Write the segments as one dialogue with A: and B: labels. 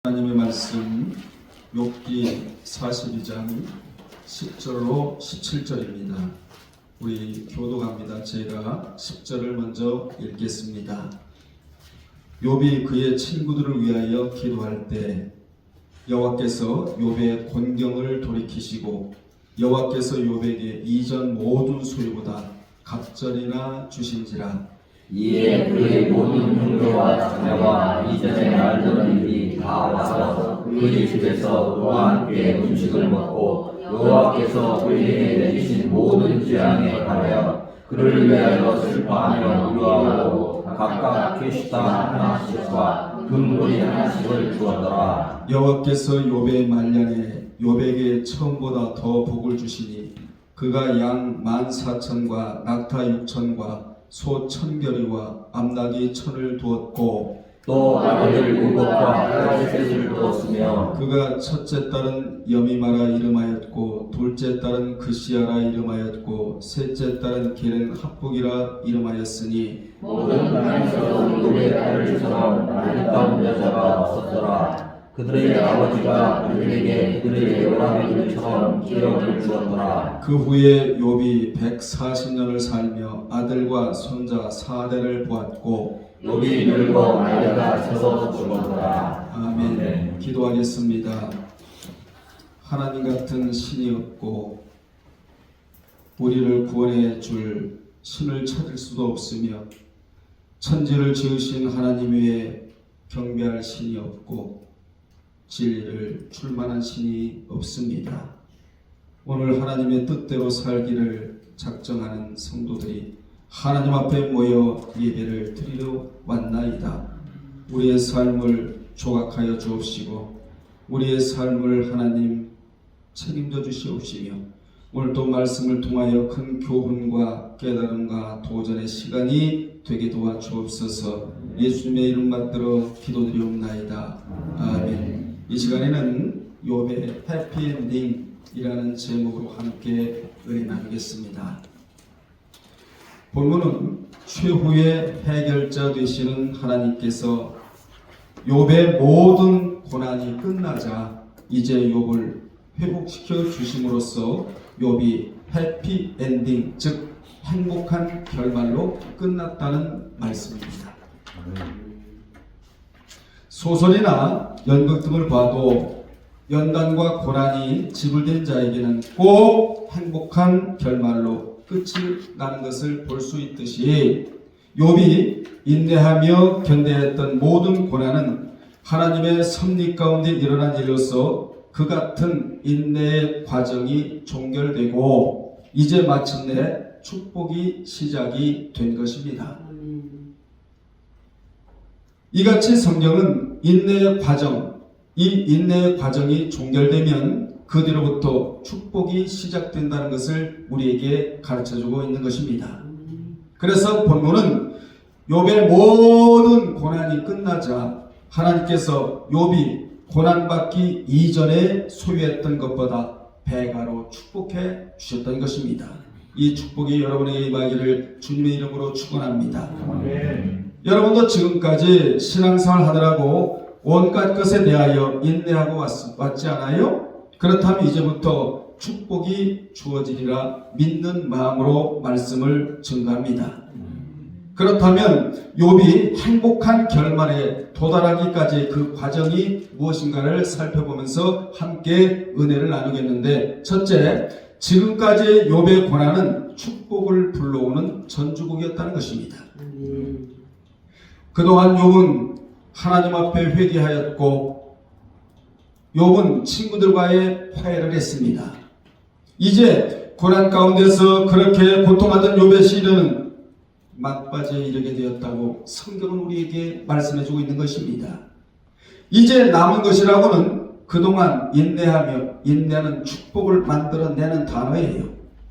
A: 하나님의 말씀 욥기 42장 10절로 17절입니다. 우리 교독합니다. 제가 10절을 먼저 읽겠습니다. 욥이 그의 친구들을 위하여 기도할 때 여호와께서 욥의 곤경을 돌이키시고 여호와께서 욥에게 이전 모든 소유보다 갑절이나 주신지라.
B: 이에 그의 모든 형제와 자매와 이전에 알던 일이 다 와서 그의 집에서 그와 함께 음식을 먹고 여호와께서 그에게 내리신 모든 재앙에 관하여 그를 위하여 슬퍼하며 위로하고 각각 캐시당 하나씩과 금고리 하나씩을 주었더라.
A: 여호와께서 욥의 말년에 욥에게 처음보다 더 복을 주시니 그가 양 14,000과 낙타 6,000과 소 1,000결이와 암낙이 1,000을 두었고
B: 또 아들 우것과 딸셋을 두었으며
A: 그가 첫째 딸은 여미마라 이름하였고 둘째 딸은 그시아라 이름하였고 셋째 딸은 게렌 합북이라 이름하였으니
B: 모든 땅에서 욥의 딸들처럼 아름다운 여자가 없었더라. 그들의 아버지가 그들에게 그들의 여라매들처럼 기력을 주었더라.
A: 그 후에 욥이 140년을 살며 아들과 손자 4대를 보았고
B: 욥이 늙어 나이가 들어서 죽었더라.
A: 아멘. 기도하겠습니다. 하나님 같은 신이 없고 우리를 구원해 줄 신을 찾을 수도 없으며 천지를 지으신 하나님 외에 경배할 신이 없고 진리를 출만한 신이 없습니다. 오늘 하나님의 뜻대로 살기를 작정하는 성도들이 하나님 앞에 모여 예배를 드리러 왔나이다. 우리의 삶을 조각하여 주옵시고 우리의 삶을 하나님 책임져 주시옵시며 오늘도 말씀을 통하여 큰 교훈과 깨달음과 도전의 시간이 되게 도와주옵소서. 예수님의 이름 받들어 기도드리옵나이다. 아멘. 이 시간에는 욥의 해피엔딩이라는 제목으로 함께 은혜 나누겠습니다. 본문은 최후의 해결자 되시는 하나님께서 욥의 모든 고난이 끝나자 이제 욥을 회복시켜 주심으로써 욥이 해피엔딩, 즉 행복한 결말로 끝났다는 말씀입니다. 소설이나 연극 등을 봐도 연단과 고난이 지불된 자에게는 꼭 행복한 결말로 끝이 나는 것을 볼 수 있듯이 욥이 인내하며 견뎌했던 모든 고난은 하나님의 섭리 가운데 일어난 일로서 그 같은 인내의 과정이 종결되고 이제 마침내 축복이 시작이 된 것입니다. 이같이 성경은 인내의 과정, 이 인내의 과정이 종결되면 그 뒤로부터 축복이 시작된다는 것을 우리에게 가르쳐주고 있는 것입니다. 그래서 본문은 욥의 모든 고난이 끝나자 하나님께서 욥이 고난받기 이전에 소유했던 것보다 배가로 축복해 주셨던 것입니다. 이 축복이 여러분에게 임하기를 주님의 이름으로 축원합니다. 여러분도 지금까지 신앙생활 하느라고 온갖 것에 대하여 인내하고 왔지 않아요? 그렇다면 이제부터 축복이 주어지리라 믿는 마음으로 말씀을 증거합니다. 그렇다면 욥이 행복한 결말에 도달하기까지 그 과정이 무엇인가를 살펴보면서 함께 은혜를 나누겠는데, 첫째, 지금까지 욥의 고난은 축복을 불러오는 전주곡이었다는 것입니다. 그동안 욥은 하나님 앞에 회개하였고 욥은 친구들과의 화해를 했습니다. 이제 고난 가운데서 그렇게 고통하던 욥의 시련은 막바지에 이르게 되었다고 성경은 우리에게 말씀해주고 있는 것입니다. 이제 남은 것이라고는 그동안 인내하며, 인내는 축복을 만들어내는 단어예요.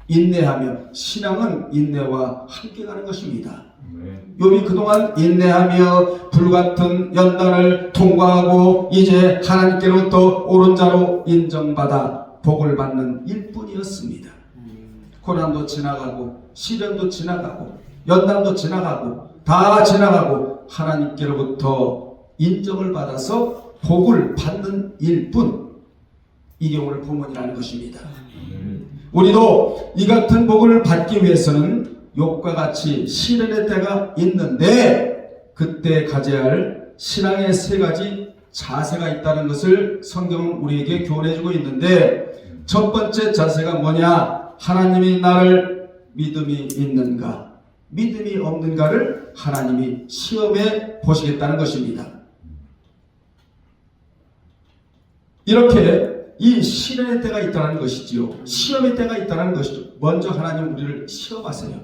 A: 인내하며, 신앙은 인내와 함께 가는 것입니다. 욥이 그동안 인내하며 불같은 연단을 통과하고 이제 하나님께로부터 오른자로 인정받아 복을 받는 일뿐이었습니다. 고난도 지나가고 시련도 지나가고 연단도 지나가고 다 지나가고 하나님께로부터 인정을 받아서 복을 받는 일뿐, 이게 오늘 본문이라는 것입니다. 우리도 이 같은 복을 받기 위해서는 욥과 같이 시련의 때가 있는데 그때 가져야 할 신앙의 세 가지 자세가 있다는 것을 성경은 우리에게 교훈해주고 있는데, 첫 번째 자세가 뭐냐? 하나님이 나를 믿음이 있는가, 믿음이 없는가를 하나님이 시험해 보시겠다는 것입니다. 이렇게 이 시련의 때가 있다는 것이지요. 시험의 때가 있다는 것이죠. 먼저 하나님 우리를 시험하세요.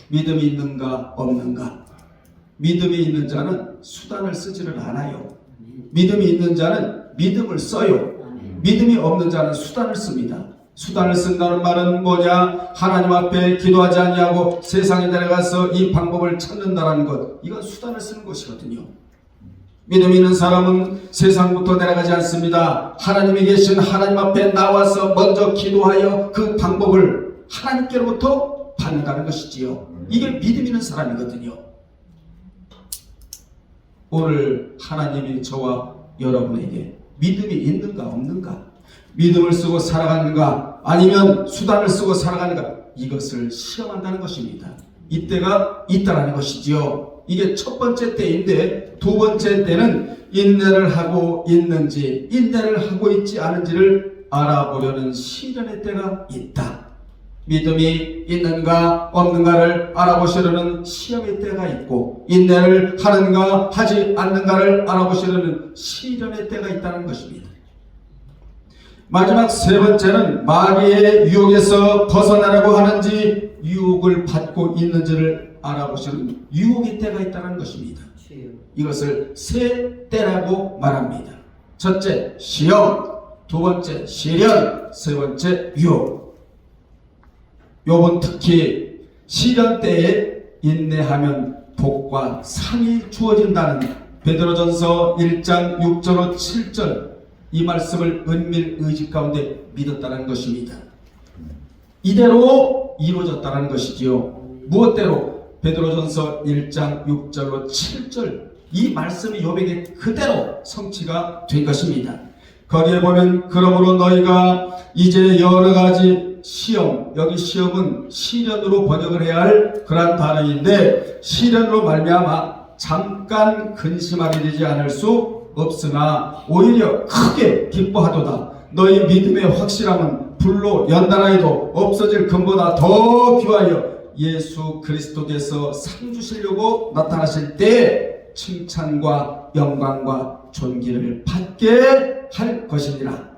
A: 믿음이 있는가 없는가. 믿음이 있는 자는 수단을 쓰지를 않아요. 믿음이 있는 자는 믿음을 써요. 믿음이 없는 자는 수단을 씁니다. 수단을 쓴다는 말은 뭐냐? 하나님 앞에 기도하지 아니하고 세상에 내려가서 이 방법을 찾는다는 것, 이건 수단을 쓰는 것이거든요. 믿음 있는 사람은 세상부터 내려가지 않습니다. 하나님이 계신 하나님 앞에 나와서 먼저 기도하여 그 방법을 하나님께로부터 받는다는 것이지요. 이게 믿음 있는 사람이거든요. 오늘 하나님이 저와 여러분에게 믿음이 있는가 없는가, 믿음을 쓰고 살아가는가 아니면 수단을 쓰고 살아가는가, 이것을 시험한다는 것입니다. 이때가 있다라는 것이지요. 이게 첫 번째 때인데, 두 번째 때는 인내를 하고 있는지 인내를 하고 있지 않은지를 알아보려는 시련의 때가 있다. 믿음이 있는가 없는가를 알아보시려는 시험의 때가 있고, 인내를 하는가 하지 않는가를 알아보시려는 시련의 때가 있다는 것입니다. 마지막 세 번째는 마귀의 유혹에서 벗어나려고 하는지 유혹을 받고 있는지를 알아보시는 유혹의 때가 있다는 것입니다. 이것을 세 때라고 말합니다. 첫째 시험, 두 번째 시련, 세 번째 유혹. 욥은 특히 시련 때에 인내하면 복과 상이 주어진다는 베드로전서 1장 6절로 7절, 이 말씀을 은밀의식 가운데 믿었다는 것입니다. 이대로 이루어졌다는 것이지요. 무엇대로? 베드로전서 1장 6절로 7절, 이 말씀이 욥에게 그대로 성취가 된 것입니다. 거기에 보면 그러므로 너희가 이제 여러 가지 시험, 여기 시험은 시련으로 번역을 해야 할 그런 단어인데, 시련으로 말미암아 잠깐 근심하게 되지 않을 수 없으나 오히려 크게 기뻐하도다. 너희 믿음의 확실함은 불로 연단하여도 없어질 금보다 더 귀하여 예수 그리스도께서 상 주시려고 나타나실 때 칭찬과 영광과 존귀를 받게 할 것이니라.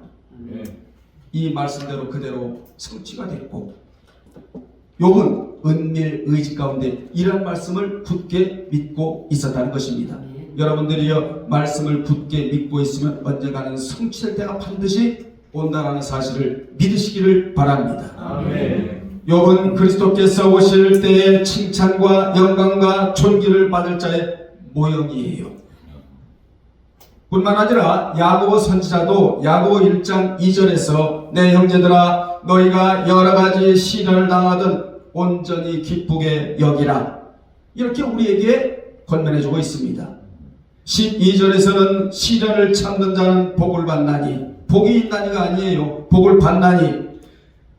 A: 이 말씀대로 그대로 성취가 됐고, 욥은 은밀의식 가운데 이런 말씀을 굳게 믿고 있었다는 것입니다. 여러분들이요, 말씀을 굳게 믿고 있으면 언젠가는 성취될 때가 반드시 온다라는 사실을 믿으시기를 바랍니다. 아멘. 욥은 그리스도께서 오실 때에 칭찬과 영광과 존귀를 받을 자의 모형이에요. 뿐만 아니라 야고보 선지자도 야고보 1장 2절에서 내 형제들아 너희가 여러가지 시련을 당하든 온전히 기쁘게 여기라, 이렇게 우리에게 권면해주고 있습니다. 12절에서는 시련을 참는 자는 복을 받나니, 복이 있나니가 아니에요. 복을 받나니,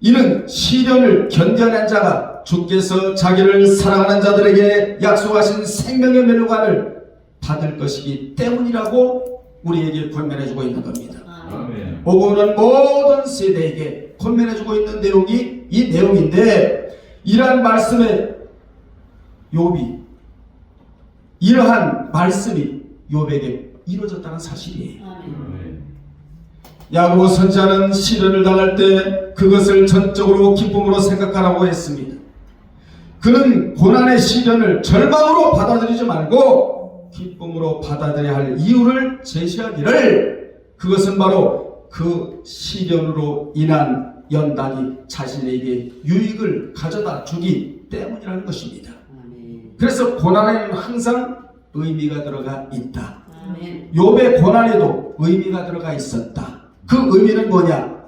A: 이는 시련을 견뎌낸 자가 주께서 자기를 사랑하는 자들에게 약속하신 생명의 멸류관을 받을 것이기 때문이라고 우리에게 권면해주고 있는 겁니다. 아멘. 오고 오는 모든 세대에게 권면해주고 있는 내용이 이 내용인데, 이러한 말씀에 욥이, 이러한 말씀이 욥에게 이루어졌다는 사실이에요. 아멘. 야고보 선지자는 시련을 당할 때 그것을 전적으로 기쁨으로 생각하라고 했습니다. 그는 고난의 시련을 절망으로 받아들이지 말고 기쁨으로 받아들여야 할 이유를 제시하기를, 그것은 바로 그 시련으로 인한 연단이 자신에게 유익을 가져다 주기 때문이라는 것입니다. 그래서 고난에는 항상 의미가 들어가 있다. 욥의 고난에도 의미가 들어가 있었다. 그 의미는 뭐냐?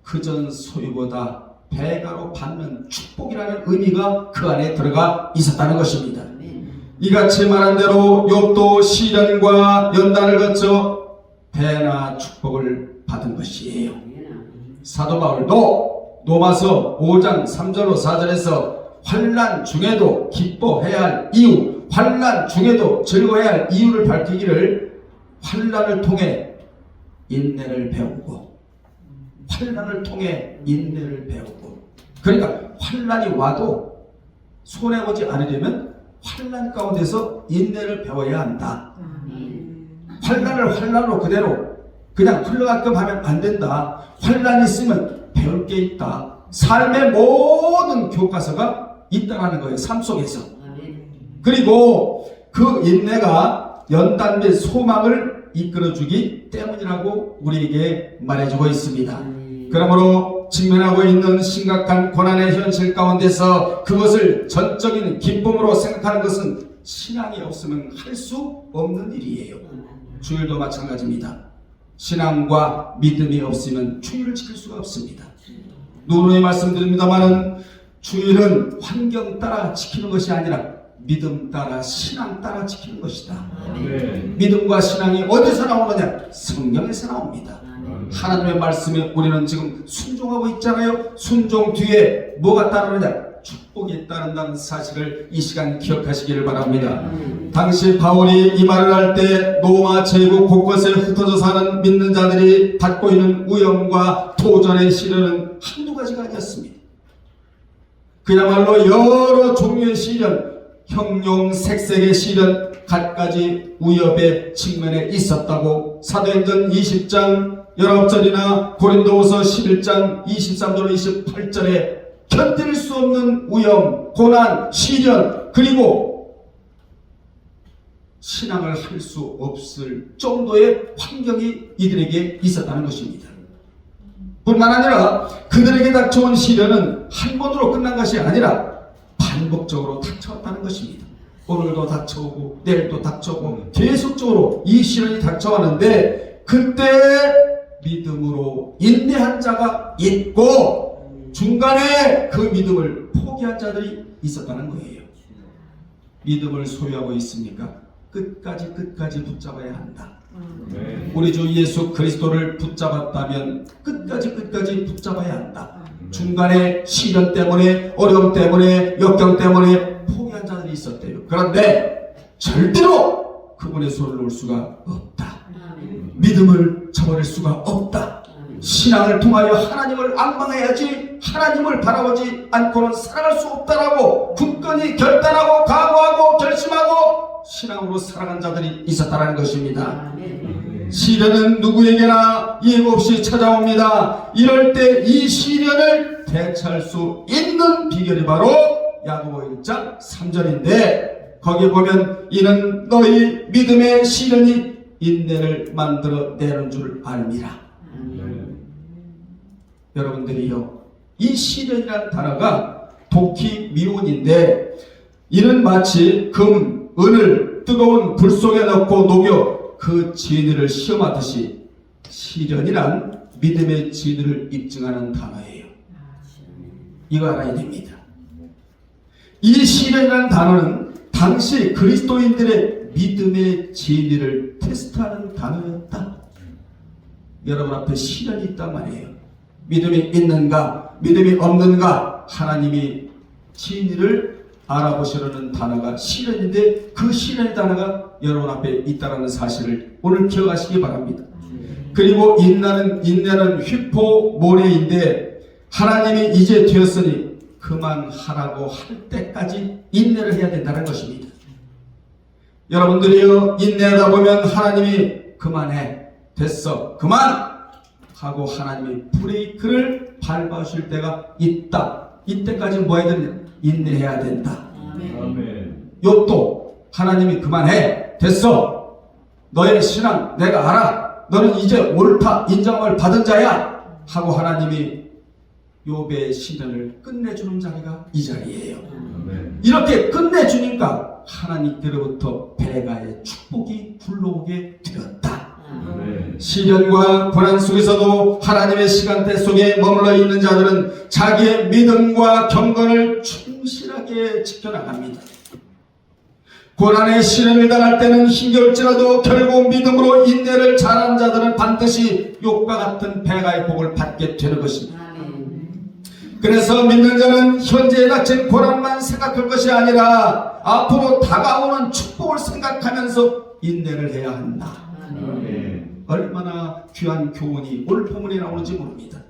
A: 그전 소유보다 배가로 받는 축복이라는 의미가 그 안에 들어가 있었다는 것입니다. 이같이 말한 대로 욥도 시련과 연단을 거쳐 배나 축복을 받은 것이에요. 사도 바울도 로마서 5장 3절로 4절에서 환난 중에도 기뻐해야 할 이유, 환난 중에도 즐거워해야 할 이유를 밝히기를 환난을 통해 인내를 배우고, 환난을 통해 인내를 배우고, 그러니까 환난이 와도 손해보지 않으려면 환난 가운데서 인내를 배워야 한다. 환난을 환난으로 그대로 그냥 흘러가끔 하면 안 된다. 환난이 있으면 배울 게 있다. 삶의 모든 교과서가 있다는 거예요. 삶 속에서. 그리고 그 인내가 연단 및 소망을 이끌어주기 때문이라고 우리에게 말해주고 있습니다. 그러므로 직면하고 있는 심각한 고난의 현실 가운데서 그것을 전적인 기쁨으로 생각하는 것은 신앙이 없으면 할 수 없는 일이에요. 주일도 마찬가지입니다. 신앙과 믿음이 없으면 주일을 지킬 수가 없습니다. 누누이 말씀드립니다마는 주일은 환경 따라 지키는 것이 아니라 믿음 따라 신앙 따라 지키는 것이다. 믿음과 신앙이 어디서 나오느냐? 성경에서 나옵니다. 하나님의 말씀에 우리는 지금 순종하고 있잖아요. 순종 뒤에 뭐가 따르느냐? 축복이 따른다는 사실을 이 시간 기억하시기를 바랍니다. 당시 바울이 이 말을 할 때 로마 제국 곳곳에 흩어져 사는 믿는 자들이 받고 있는 위험과 도전의 시련은 한두 가지가 아니었습니다. 그야말로 여러 종류의 시련, 형용색색의 시련, 갖가지 위협의 측면에 있었다고 사도행전 20장 19절이나 고린도후서 11장 23절 28절에 견딜 수 없는 위험, 고난, 시련, 그리고 신앙을 할 수 없을 정도의 환경이 이들에게 있었다는 것입니다. 뿐만 아니라 그들에게 닥쳐온 시련은 한 번으로 끝난 것이 아니라 반복적으로 닥쳐왔다는 것입니다. 오늘도 닥쳐오고 내일도 닥쳐오고 계속적으로 이 시련이 닥쳐왔는데 그때 믿음으로 인내한 자가 있고 중간에 그 믿음을 포기한 자들이 있었다는 거예요. 믿음을 소유하고 있습니까? 끝까지 붙잡아야 한다. 우리 주 예수 그리스도를 붙잡았다면 끝까지 붙잡아야 한다. 중간에 시련 때문에, 어려움 때문에, 역경 때문에 포기한 자들이 있었대요. 그런데 절대로 그분의 손을 놓을 수가 없다. 믿음을 저버릴 수가 없다. 신앙을 통하여 하나님을 앙망해야지 하나님을 바라보지 않고는 살아갈 수 없다라고 굳건히 결단하고 각오하고 결심하고 신앙으로 살아간 자들이 있었다는 것입니다. 시련은 누구에게나 예고 없이 찾아옵니다. 이럴 때 이 시련을 대처할 수 있는 비결이 바로 야고보 1장 3절인데 거기에 보면 이는 너희 믿음의 시련이 인내를 만들어 내는 줄 알미라. 여러분들이요, 이 시련이라는 단어가 독히 미운인데 이는 마치 금, 은을 뜨거운 불 속에 넣고 녹여 그 진리를 시험하듯이 시련이란 믿음의 진리를 입증하는 단어예요. 이거 알아야 됩니다. 이 시련이라는 단어는 당시 그리스도인들의 믿음의 진리를 테스트하는 단어였다. 여러분 앞에 시련이 있단 말이에요. 믿음이 있는가, 믿음이 없는가, 하나님이 진리를 알아보시려는 단어가 시련인데 그 시련의 단어가 여러분 앞에 있다는 사실을 오늘 기억하시기 바랍니다. 그리고 인내는 휘포모레인데 하나님이 이제 되었으니 그만하라고 할 때까지 인내를 해야 된다는 것입니다. 여러분들이요, 인내하다 보면 하나님이 그만해, 됐어, 그만 하고 하나님이 브레이크를 밟아주실 때가 있다. 이때까지 뭐 해야 되냐? 인내해야 된다. 욥도 하나님이 그만해, 됐어, 너의 신앙 내가 알아, 너는 이제 옳다 인정을 받은 자야 하고 하나님이 욥의 시련을 끝내주는 자리가 이 자리예요. 이렇게 끝내주니까 하나님께로부터 배가의 축복이 굴러오게 되었다. 시련과 고난 속에서도 하나님의 시간대 속에 머물러 있는 자들은 자기의 믿음과 경건을 충실하게 지켜나갑니다. 고난의 시련을 당할 때는 힘겨울지라도 결국 믿음으로 인내를 잘하는 자들은 반드시 욕과 같은 배가의 복을 받게 되는 것입니다. 그래서 믿는 자는 현재에 닥친 고난만 생각할 것이 아니라 앞으로 다가오는 축복을 생각하면서 인내를 해야 한다. 얼마나 귀한 교훈이 오늘 본문에 나오는지 모릅니다.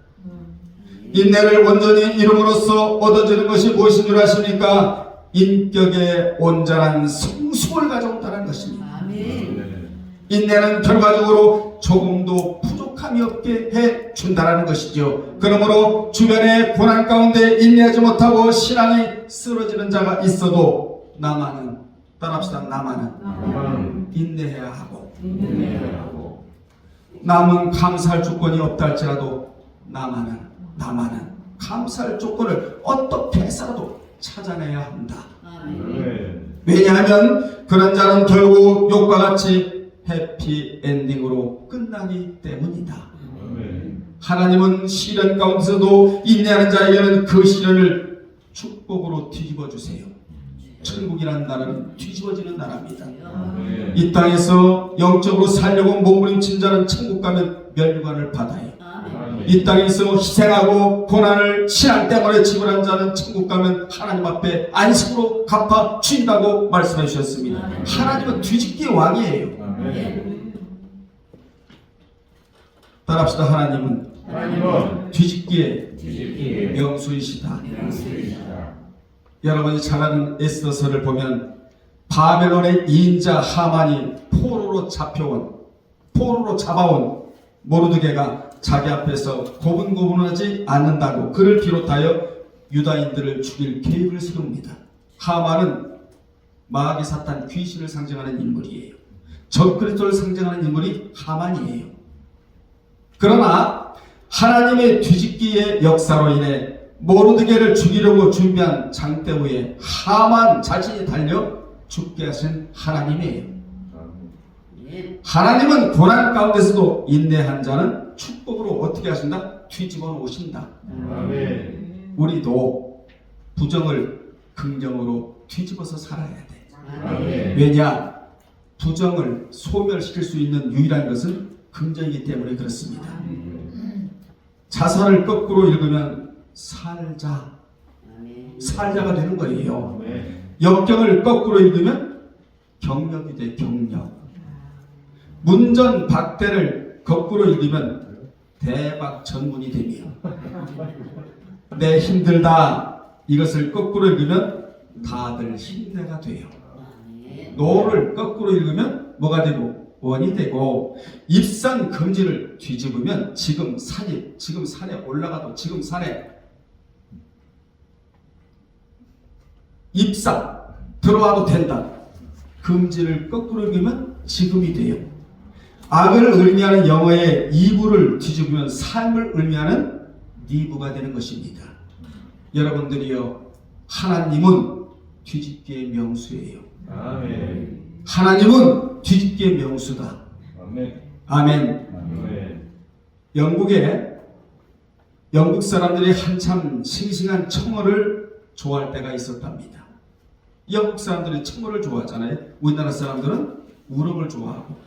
A: 인내를 온전히 이름으로써 얻어지는 것이 무엇인 줄 아십니까? 인격의 온전한 성숙을 가져온다는 것입니다. 인내는 결과적으로 조금도 부족함이 없게 해준다는 것이죠. 그러므로 주변의 고난 가운데 인내하지 못하고 신앙이 쓰러지는 자가 있어도 나만은, 따라합시다, 나만은 인내해야 하고, 남은 감사할 조건이 없다 할지라도 나만은 감사할 조건을 어떻게 해서라도 찾아내야 한다. 왜냐하면 그런 자는 결국 욕과 같이 해피엔딩으로 끝나기 때문이다. 하나님은 시련 가운데서도 인내하는 자에게는 그 시련을 축복으로 뒤집어 주세요. 천국이라는 나라는 뒤집어지는 나라입니다. 이 땅에서 영적으로 살려고 몸부림친 자는 천국 가면 멸류관을 받아요. 이 땅에서 희생하고 고난을 신앙 때문에 지불한 자는 천국 가면 하나님 앞에 안식으로 갚아 주신다고 말씀해 주셨습니다. 하나님은 뒤집기의 왕이에요. 따라합시다. 하나님은 뒤집기의 명수이시다. 여러분이 잘 아는 에스더서를 보면 바벨론의 이인자 하만이 포로로 잡아온 모르드게가 자기 앞에서 고분고분하지 않는다고 그를 비롯하여 유다인들을 죽일 계획을 세웁니다. 하만은 마귀 사탄 귀신을 상징하는 인물이에요. 적그리스도를 상징하는 인물이 하만이에요. 그러나 하나님의 뒤집기의 역사로 인해 모르드게를 죽이려고 준비한 장대우에 하만 자신이 달려 죽게 하신 하나님이에요. 하나님은 고난 가운데서도 인내한 자는 축복으로 어떻게 하신다? 뒤집어 놓으신다. 우리도 부정을 긍정으로 뒤집어서 살아야 돼. 왜냐? 부정을 소멸시킬 수 있는 유일한 것은 긍정이기 때문에 그렇습니다. 자살을 거꾸로 읽으면 살자가 되는 거예요. 역경을 거꾸로 읽으면 경력이 돼. 경력. 문전박대를 거꾸로 읽으면 대박 전문이 되며, 내 힘들다 이것을 거꾸로 읽으면 다들 힘내가 돼요. 노를 거꾸로 읽으면 뭐가 되고? 원이 되고, 입산 금지를 뒤집으면 지금 산에 올라가도 지금 산에 입산 들어와도 된다. 금지를 거꾸로 읽으면 지금이 돼요. 악을 의미하는 영어의 이브를 뒤집으면 삶을 의미하는 니브가 되는 것입니다. 여러분들이요, 하나님은 뒤집기의 명수예요. 하나님은 뒤집기의 명수다. 아멘. 영국 사람들이 한참 싱싱한 청어를 좋아할 때가 있었답니다. 영국 사람들이 청어를 좋아하잖아요. 우리나라 사람들은 우럭을 좋아하고.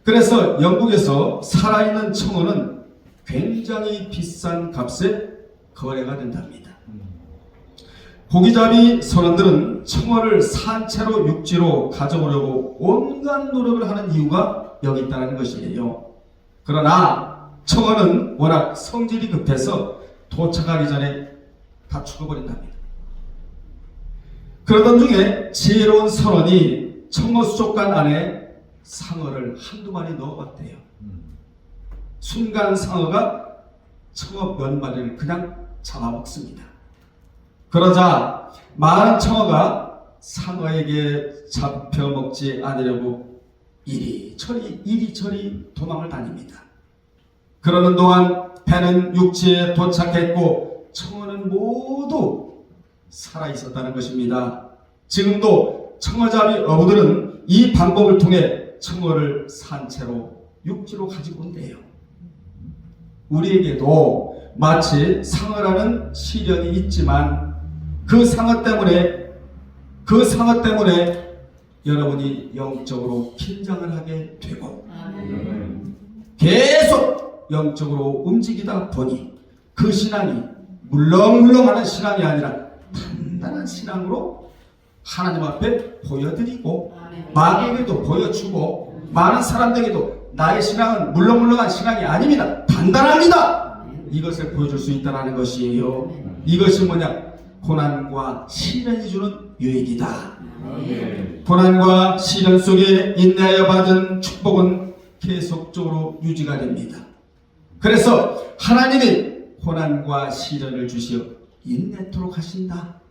A: 그래서 영국에서 살아있는 청어는 굉장히 비싼 값에 거래가 된답니다. 고기잡이 선원들은 청어를 산채로 육지로 가져오려고 온갖 노력을 하는 이유가 여기 있다는 것이에요. 그러나 청어는 워낙 성질이 급해서 도착하기 전에 다 죽어버린답니다. 그러던 중에 지혜로운 선원이 청어 수족관 안에 상어를 한두 마리 넣어봤대요. 순간 상어가 청어 몇 마리를 그냥 잡아먹습니다. 그러자 많은 청어가 상어에게 잡혀먹지 않으려고 이리저리 도망을 다닙니다. 그러는 동안 배는 육지에 도착했고 청어는 모두 살아있었다는 것입니다. 지금도 청어잡이 어부들은 이 방법을 통해 청어를 산채로 육지로 가지고 온대요. 우리에게도 마치 상어라는 시련이 있지만 그 상어 때문에 그 상어 때문에 여러분이 영적으로 긴장을 하게 되고 계속 영적으로 움직이다 보니 그 신앙이 물렁물렁하는 신앙이 아니라 단단한 신앙으로 하나님 앞에 보여드리고 마귀에게도 보여주고 많은 사람들에게도 나의 신앙은 물렁물렁한 신앙이 아닙니다. 단단합니다. 이것을 보여줄 수 있다는 것이에요. 이것이 뭐냐? 고난과 시련이 주는 유익이다. 고난과 시련 속에 인내하여 받은 축복은 계속적으로 유지가 됩니다. 그래서 하나님이 고난과 시련을 주시어 인내토록 하신다.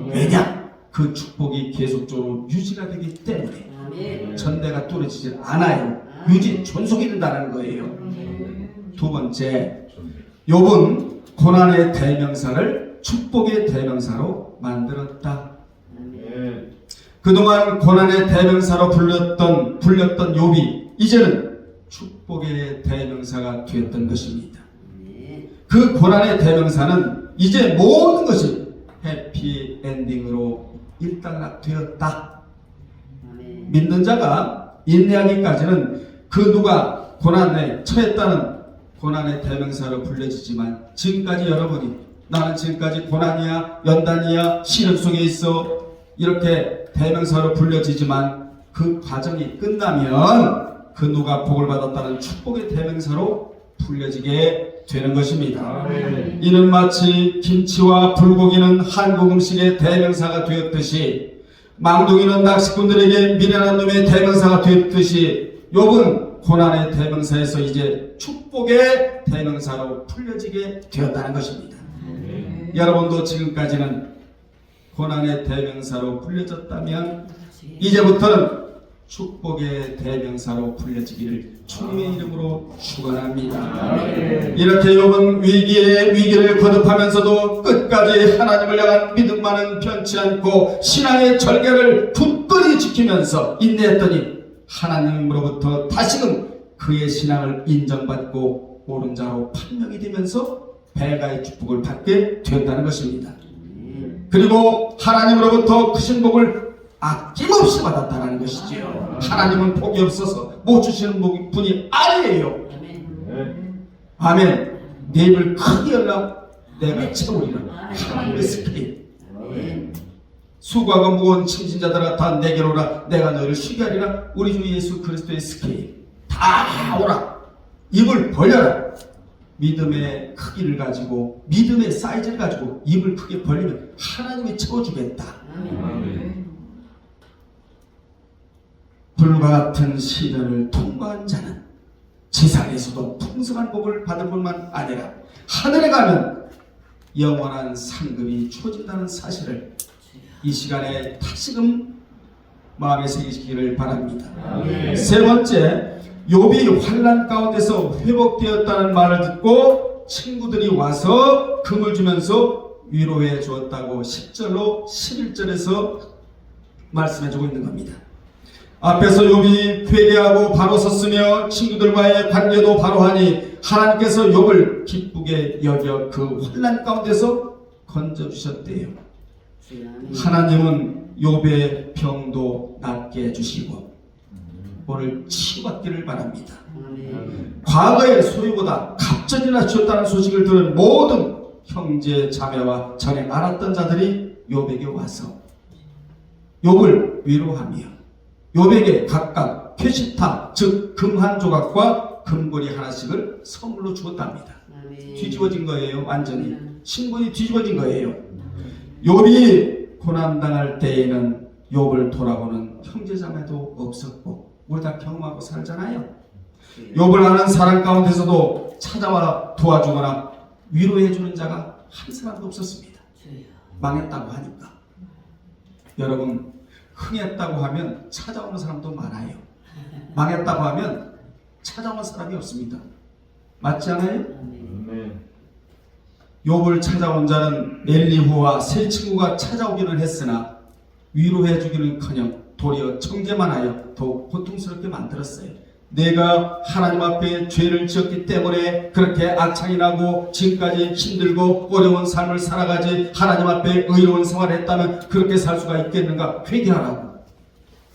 A: 왜냐? 그 축복이 계속적으로 유지가 되기 때문에 전대가 뚫어지질 않아요. 유지, 존속이 된다는 거예요. 두 번째, 욥은 고난의 대명사를 축복의 대명사로 만들었다. 그동안 고난의 대명사로 불렸던 욥이 이제는 축복의 대명사가 되었던 것입니다. 그 고난의 대명사는 이제 모든 것이 해피엔딩으로 일단락되었다. 믿는 자가 인내하기까지는 그 누가 고난에 처했다는 고난의 대명사로 불려지지만 지금까지 여러분이 나는 지금까지 고난이야 연단이야 시련 속에 있어 이렇게 대명사로 불려지지만 그 과정이 끝나면 그 누가 복을 받았다는 축복의 대명사로 불려지게 되는 것입니다. 이는 마치 김치와 불고기는 한국 음식의 대명사가 되었듯이 망둥이는 낚시꾼들에게 미련한 놈의 대명사가 되었듯이 욥은 고난의 대명사에서 이제 축복의 대명사로 풀려지게 되었다는 것입니다. 여러분도 지금까지는 고난의 대명사로 풀려졌다면 이제부터는 축복의 대명사로 풀려지기를 주님의 이름으로 축원합니다. 이렇게 욥은 위기에 위기를 거듭하면서도 끝까지 하나님을 향한 믿음만은 변치 않고 신앙의 절개를 굳건히 지키면서 인내했더니 하나님으로부터 다시금 그의 신앙을 인정받고 옳은 자로 판명이 되면서 배가의 축복을 받게 되었다는 것입니다. 그리고 하나님으로부터 크신 복을 아낌없이 받았다는 것이지요. 하나님은 복이 없어서 못 주시는 분이 아니에요. 아멘. 내 입을 크게 열라 내가 채우리라. 하나님의 스케일. 수고하고 무거운 침신자들아 다 내게로 오라. 내가 너희를 쉬게 하리라. 우리 주 예수 그리스도의 스케일. 다 오라. 입을 벌려라. 믿음의 크기를 가지고 믿음의 사이즈를 가지고 입을 크게 벌리면 하나님이 채워주겠다. 불과 같은 시련을 통과한 자는 지상에서도 풍성한 복을 받을 뿐만 아니라 하늘에 가면 영원한 상급이 주어진다는 사실을 이 시간에 다시금 마음에 새기시기를 바랍니다. 세 번째, 욥이 환난 가운데서 회복되었다는 말을 듣고 친구들이 와서 금을 주면서 위로해 주었다고 10절로 11절에서 말씀해주고 있는 겁니다. 앞에서 욥이 회개하고 바로 섰으며 친구들과의 관계도 바로하니 하나님께서 욥을 기쁘게 여겨 그 환난 가운데서 건져주셨대요. 하나님은 욥의 병도 낫게 해주시고 오늘 치유받기를 바랍니다. 과거의 소유보다 갑전이나 주었다는 소식을 들은 모든 형제 자매와 전에 알았던 자들이 욥에게 와서 욥을 위로하며 욥에게 각각 표시타 즉 금 한 조각과 금고리 하나씩을 선물로 주었답니다. 뒤집어진 거예요. 완전히 신분이 뒤집어진 거예요. 욥이 고난당할 때에는 욥을 돌아보는 형제자매도 없었고 우리 다 경험하고 살잖아요. 욥을 아는 사람 가운데서도 찾아와 도와주거나 위로해주는 자가 한 사람도 없었습니다. 망했다고 하니까. 여러분 흥했다고 하면 찾아오는 사람도 많아요. 망했다고 하면 찾아오는 사람이 없습니다. 맞지 않아요? 욥을 찾아온 자는 엘리후와 세 친구가 찾아오기는 했으나 위로해 주기는커녕 도리어 청제만 하여 더욱 고통스럽게 만들었어요. 내가 하나님 앞에 죄를 지었기 때문에 그렇게 악창이 나고 지금까지 힘들고 어려운 삶을 살아가지 하나님 앞에 의로운 생활을 했다면 그렇게 살 수가 있겠는가? 회개하라고.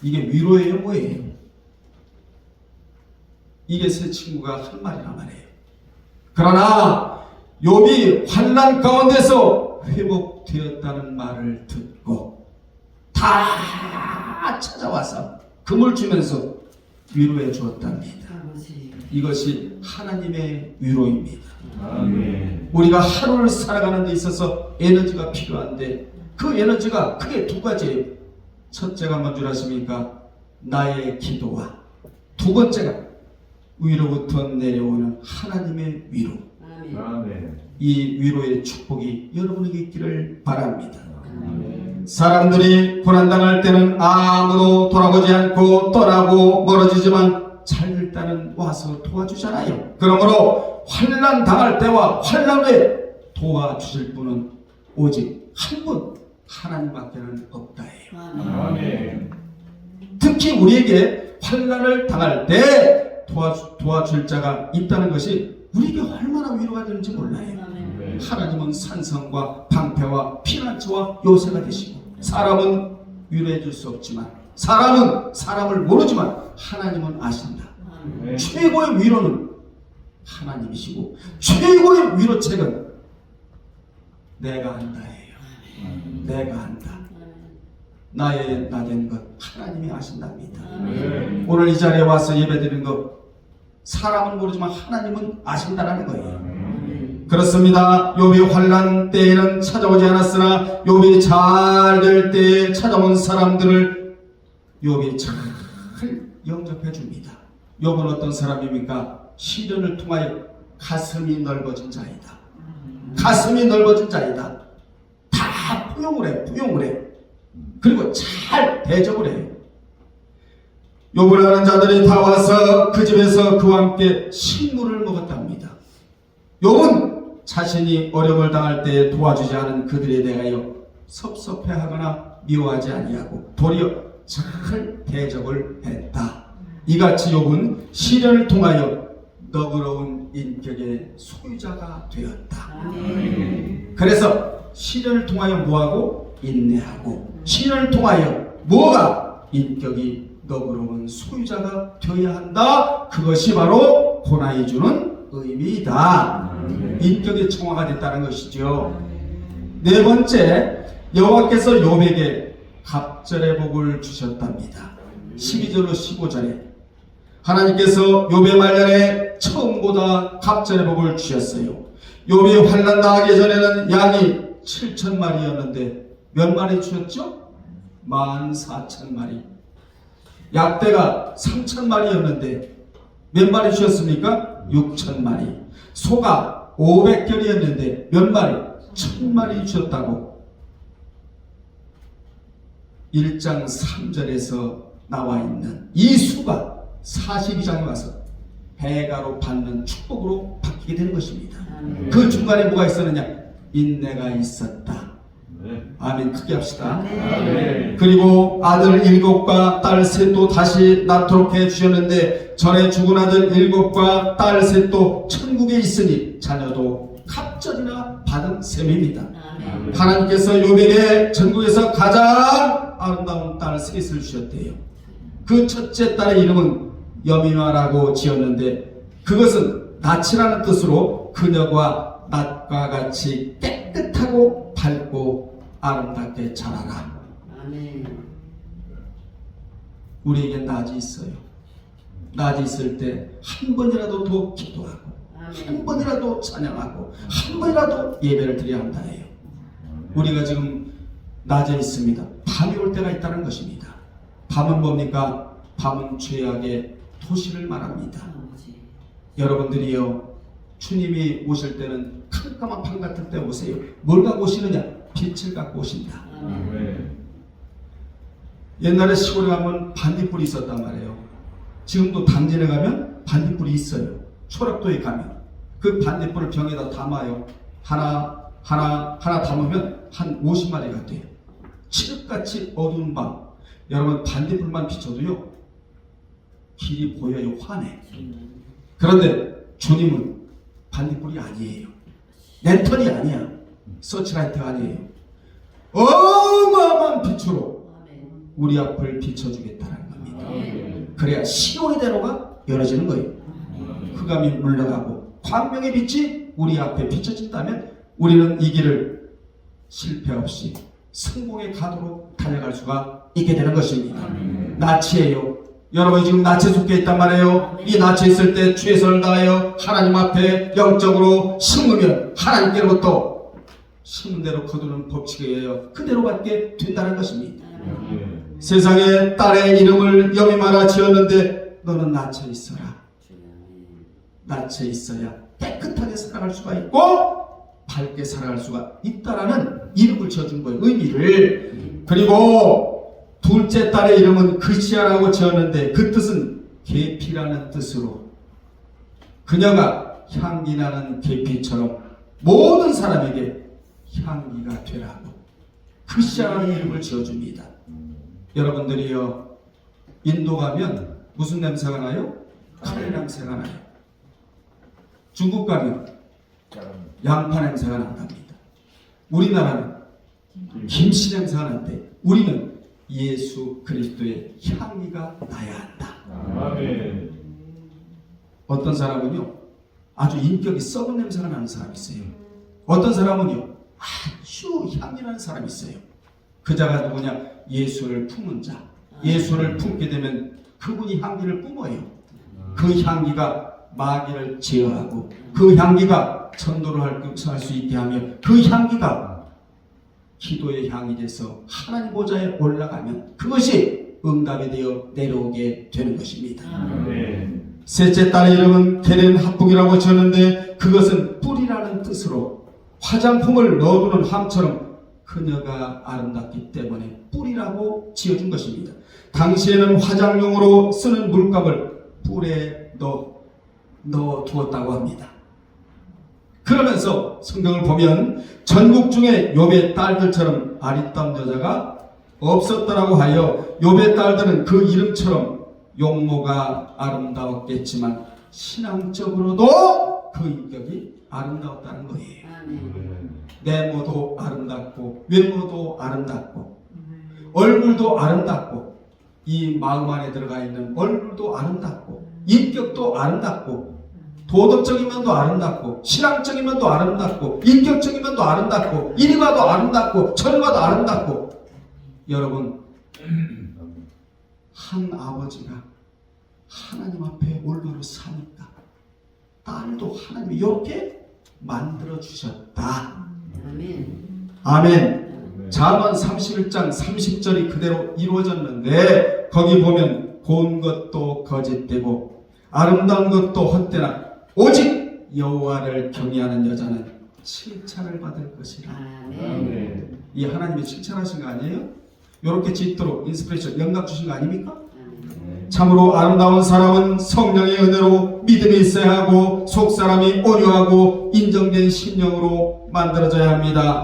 A: 이게 위로예요, 뭐예요? 이게 새 친구가 한 말이란 말이에요. 그러나 욥이 환난 가운데서 회복되었다는 말을 듣고 다 찾아와서 금을 주면서 위로해 주었답니다. 이것이 하나님의 위로입니다.
B: 아멘.
A: 우리가 하루를 살아가는 데 있어서 에너지가 필요한데 그 에너지가 크게 두 가지예요. 첫째가 뭔 줄 아십니까? 나의 기도와 두 번째가 위로부터 내려오는 하나님의 위로.
B: 아멘.
A: 이 위로의 축복이 여러분에게 있기를 바랍니다.
B: 아멘.
A: 사람들이 고난당할 때는 아무도 돌아보지 않고 떠나고 멀어지지만 잘 될 때는 와서 도와주잖아요. 그러므로 환난 당할 때와 환난 후에 도와주실 분은 오직 한 분, 하나님밖에는 없다예요.
B: 아멘.
A: 특히 우리에게 환난을 당할 때 도와줄 자가 있다는 것이 우리에게 얼마나 위로가 되는지 몰라요. 하나님은 산성과 방패와 피난처와 요새가 되시고 사람은 위로해 줄 수 없지만 사람은 사람을 모르지만 하나님은 아신다. 최고의 위로는 하나님이시고 최고의 위로책은 내가 한다예요. 내가 한다. 나의 나된 것 하나님이 아신답니다. 오늘 이 자리에 와서 예배드리는 것 사람은 모르지만 하나님은 아신다라는 거예요. 그렇습니다. 욥이 환난 때에는 찾아오지 않았으나 욥이 잘 될 때에 찾아온 사람들을 욥이 잘 영접해 줍니다. 욥은 어떤 사람입니까? 시련을 통하여 가슴이 넓어진 자이다. 가슴이 넓어진 자이다. 다 포용을 해. 포용을 해. 그리고 잘 대접을 해요. 욥을 아는 자들이 다 와서 그 집에서 그와 함께 식물을 먹었답니다. 욥은 자신이 어려움을 당할 때 도와주지 않은 그들에 대하여 섭섭해하거나 미워하지 아니하고 도리어 잘 대접을 했다. 이같이 욥은 시련을 통하여 너그러운 인격의 소유자가 되었다. 그래서 시련을 통하여 뭐하고? 인내하고 시련을 통하여 뭐가? 인격이 너그러운 소유자가 되어야 한다. 그것이 바로 고난이 주는 의미이다. 인격의 청화가 됐다는 것이죠. 네 번째, 여호와께서 욥에게 갑절의 복을 주셨답니다. 12절로 15절에 하나님께서 욥의 말년에 처음보다 갑절의 복을 주셨어요. 욥이 환난 당하기 전에는 양이 7,000마리였는데 몇 마리 주셨죠? 14,000마리. 약대가 3,000마리였는데 몇 마리 주셨습니까? 6,000마리. 소가 500결이었는데 몇 마리? 1,000마리 주셨다고 1장 3절에서 나와 있는 이 수가 42장에 와서 배가로 받는 축복으로 바뀌게 되는 것입니다. 그 중간에 뭐가 있었느냐? 인내가 있었다. 아멘. 크게 합시다. 그리고 아들 7과 딸 셋도 다시 낳도록 해주셨는데 전에 죽은 아들 7과 딸 셋도 천국에 있으니 자녀도 갑절이나 받은 셈입니다. 하나님께서 욥에게 전국에서 가장 아름다운 딸 셋을 주셨대요. 그 첫째 딸의 이름은 여미마라고 지었는데 그것은 낯이라는 뜻으로 그녀가 낯과 같이 깨끗하고 밝고 아름답게 자라라. 우리에게 낯이 있어요. 낯이 있을 때 한 번이라도 더 기도하고 한 번이라도 찬양하고 한 번이라도 예배를 드려야 한다 해요. 우리가 지금 낮에 있습니다. 밤이 올 때가 있다는 것입니다. 밤은 뭡니까? 밤은 죄악의 도시를 말합니다. 여러분들이요, 주님이 오실 때는 캄캄한 밤 같은 때 오세요. 뭘 갖고 오시느냐? 빛을 갖고 오신다. 옛날에 시골에 가면 반딧불이 있었단 말이에요. 지금도 당진에 가면 반딧불이 있어요. 초락도에 가면 그 반딧불을 병에다 담아요. 하나 담으면 한 50마리가 돼요. 칠흑같이 어두운 밤, 여러분 반딧불만 비춰도요 길이 보여요. 환해. 그런데 주님은 반딧불이 아니에요. 랜턴이 아니야. 서치라이트 아니에요. 어마어마한 빛으로 우리 앞을 비춰주겠다는 겁니다. 그래야 시온의 대로가 열어지는 거예요. 흑암이 물러가고 광명의 빛이 우리 앞에 비춰진다면 우리는 이 길을 실패 없이 성공의 가도로 달려갈 수가 있게 되는 것입니다. 나치예요. 여러분이 지금 나치에 속해 있단 말이에요. 이 나치에 있을 때 최선을 다하여 하나님 앞에 영적으로 심으면 하나님께로부터 심은 대로 거두는 법칙이에요. 그대로 받게 된다는 것입니다. 세상에 딸의 이름을 여미마라 지었는데 너는 나치에 있어라. 나치에 있어야 깨끗하게 살아갈 수가 있고 밝게 살아갈 수가 있다라는 이름을 지어준 거예요. 의미를. 그리고 둘째 딸의 이름은 그시아라고 지었는데 그 뜻은 계피라는 뜻으로 그녀가 향기나는 계피처럼 모든 사람에게 향기가 되라고 그시아라는 이름을 지어줍니다. 여러분들이요, 인도 가면 무슨 냄새가 나요? 카레 냄새가 나요. 중국 가면 양파 냄새가 난답니다. 우리나라는 김치 냄새가 나는데 우리는 예수 그리스도의 향기가 나야 한다.
B: 아멘.
A: 어떤 사람은요 아주 인격이 썩은 냄새가 나는 사람이 있어요. 어떤 사람은요 아주 향기나는 사람이 있어요. 그 자가 누구냐? 예수를 품은 자. 예수를 품게 되면 그분이 향기를 뿜어요. 그 향기가 마귀를 제어하고 그 향기가 전도를 할 수 있게 하며 그 향기가 기도의 향이 돼서 하나님 보좌에 올라가면 그것이 응답이 되어 내려오게 되는 것입니다. 셋째 딸의 이름은 게렌 합북이라고 지었는데 그것은 뿔이라는 뜻으로 화장품을 넣어두는 함처럼 그녀가 아름답기 때문에 뿔이라고 지어준 것입니다. 당시에는 화장용으로 쓰는 물감을 뿔에 넣어 두었다고 합니다. 그러면서 성경을 보면 전국 중에 욥의 딸들처럼 아리따운 여자가 없었다라고 하여 욥의 딸들은 그 이름처럼 용모가 아름다웠겠지만 신앙적으로도 그 인격이 아름다웠다는 거예요. 내모도 아름답고 외모도 아름답고 얼굴도 아름답고 이 마음 안에 들어가 있는 얼굴도 아름답고 인격도 아름답고 도덕적인 면도 아름답고 신앙적인 면도 아름답고 인격적인 면도 아름답고 이리 봐도 아름답고 저리 봐도 아름답고 여러분 한 아버지가 하나님 앞에 올바로 사니까 딸도 하나님이 이렇게 만들어 주셨다. 아멘. 잠언 31장 30절이 그대로 이루어졌는데 거기 보면 고운 것도 거짓되고 아름다운 것도 헛되나 오직 여호와를 경외하는 여자는 칭찬을 받을 것이라.
B: 아멘.
A: 이 하나님이 칭찬하신 거 아니에요? 이렇게 짓도록 인스피레이션 영감 주신 거 아닙니까? 참으로 아름다운 사람은 성령의 은혜로 믿음이 있어야 하고 속사람이 온유하고 인정된 심령으로 만들어져야 합니다.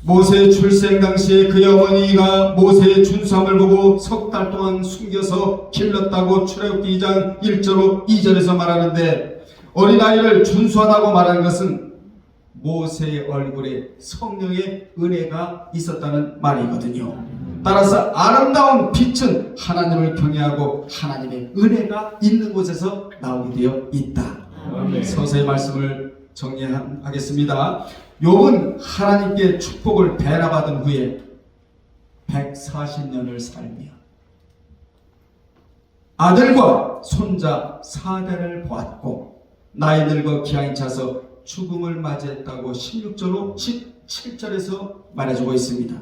A: 모세 출생 당시에 그의 어머니가 모세의 준수함을 보고 석 달 동안 숨겨서 길렀다고 출애굽기 2장 1절로 2절에서 말하는데 어린아이를 준수하다고 말하는 것은 모세의 얼굴에 성령의 은혜가 있었다는 말이거든요. 따라서 아름다운 빛은 하나님을 경외하고 하나님의 은혜가 있는 곳에서 나오게 되어 있다. 서서히 말씀을 정리하겠습니다. 욥은 하나님께 축복을 배라받은 후에 140년을 살며 아들과 손자 4대를 보았고 나이 늙어 기한이 차서 죽음을 맞이했다고 16절로 17절에서 말해주고 있습니다.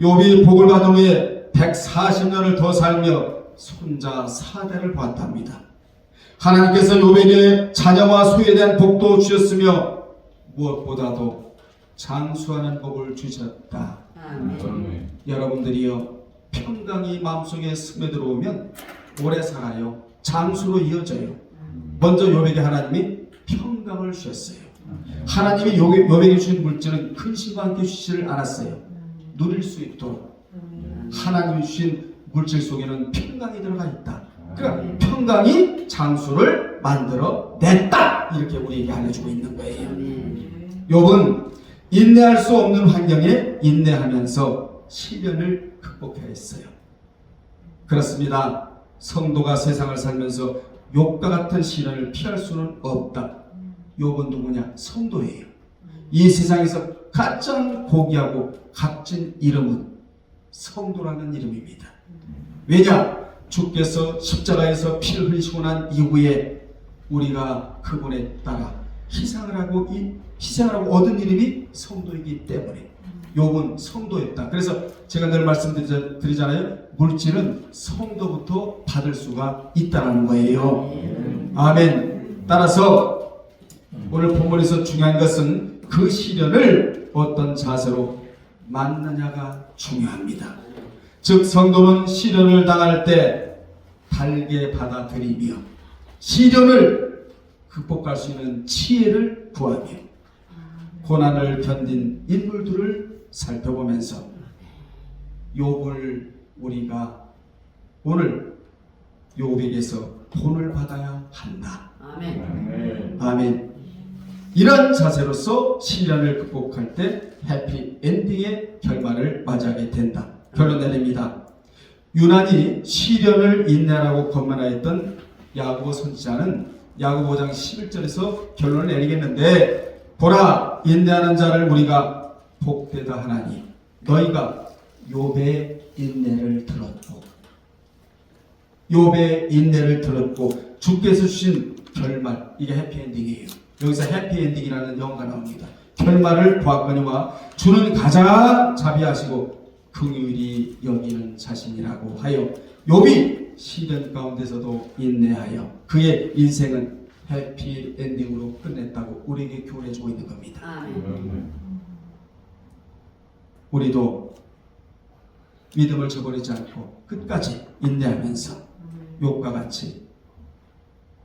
A: 욥이 복을 받은 후에 140년을 더 살며 손자 4대를 보았답니다. 하나님께서 욥에게 자녀와 소유에 대한 복도 주셨으며 무엇보다도 장수하는 복을 주셨다.
B: 아멘.
A: 여러분들이요 평강이 마음속에 스며들어오면 오래 살아요. 장수로 이어져요. 먼저 욥에게 하나님이 평강을 주셨어요. 하나님이 욥에게 주신 물질은 근심과 함께 주시지를 않았어요. 누릴 수 있도록 하나님이 주신 물질 속에는 평강이 들어가 있다. 그러니까 평강이 장수를 만들어 냈다. 이렇게 우리에게 알려주고 있는 거예요. 욥은 인내할 수 없는 환경에 인내하면서 시련을 극복해야 했어요. 그렇습니다. 성도가 세상을 살면서 욥과 같은 시련을 피할 수는 없다. 욥은 누구냐? 성도예요. 이 세상에서 가장 고귀하고 값진 이름은 성도라는 이름입니다. 왜냐? 주께서 십자가에서 피를 흘리시고 난 이후에 우리가 그분에 따라 희생을 하고 얻은 이름이 성도이기 때문에 욥은 성도였다. 그래서 제가 늘 말씀드리잖아요. 물질은 성도부터 받을 수가 있다는 거예요. 아멘. 따라서 오늘 본문에서 중요한 것은 그 시련을 어떤 자세로 맞느냐가 중요합니다. 즉 성도는 시련을 당할 때 달게 받아들이며 시련을 극복할 수 있는 지혜를 구하며 고난을 견딘 인물들을 살펴보면서 욥을 우리가 오늘 욥에게서 본을 받아야 한다.
C: 아멘.
A: 아멘. 이런 자세로서 시련을 극복할 때 해피 엔딩의 결말을 맞이하게 된다. 결론 내립니다. 유난히 시련을 인내하라고 권면하였던 야고보 선지자는 야고보 5장 11절에서 결론을 내리겠는데, 보라, 인내하는 자를 우리가 복되다 하나니 너희가 욥의 인내를 들었고 주께서 주신 결말, 이게 해피엔딩이에요. 여기서 해피엔딩이라는 영어가 나옵니다. 결말을 보았거니와 주는 가장 자비하시고 긍휼히 여기는 자신이라고 하여 욥이 시련 가운데서도 인내하여 그의 인생은 해피엔딩으로 끝냈다고 우리에게 교훈해주고 있는 겁니다.
C: 아멘.
A: 우리도 믿음을 저버리지 않고 끝까지 인내하면서 욥과 같이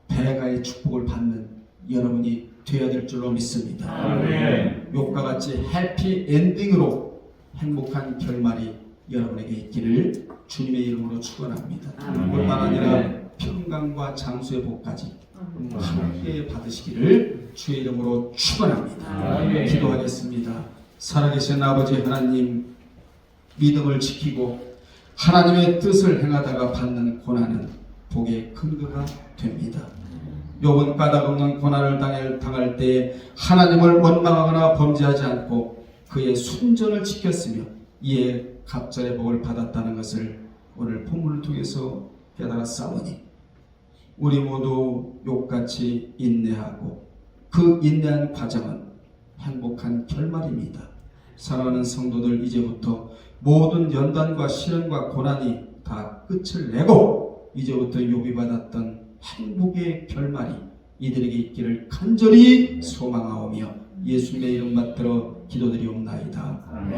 A: 배가의 축복을 받는 여러분이 되어야 될 줄로 믿습니다.
B: 아멘.
A: 욥과 같이 해피엔딩으로 행복한 결말이 여러분에게 있기를 주님의 이름으로 축원합니다.
C: 아멘.
A: 뿐만 아니라 평강과 장수의 복까지 함께 받으시기를 주의 이름으로 축원합니다.
B: 아멘.
A: 기도하겠습니다. 살아계신 아버지 하나님, 믿음을 지키고 하나님의 뜻을 행하다가 받는 고난은 복의 근거가 됩니다. 욥은 까닭없는 고난을 당할 때 하나님을 원망하거나 범죄하지 않고 그의 순전을 지켰으며 이에 갑절의 복을 받았다는 것을 오늘 본문을 통해서 깨달았사오니 우리 모두 욥같이 인내하고 그 인내한 과정은 행복한 결말입니다. 사랑하는 성도들, 이제부터 모든 연단과 시련과 고난이 다 끝을 내고 이제부터 욥이 받았던 행복의 결말이 이들에게 있기를 간절히 소망하오며 예수님의 이름 받들어 기도드리옵나이다.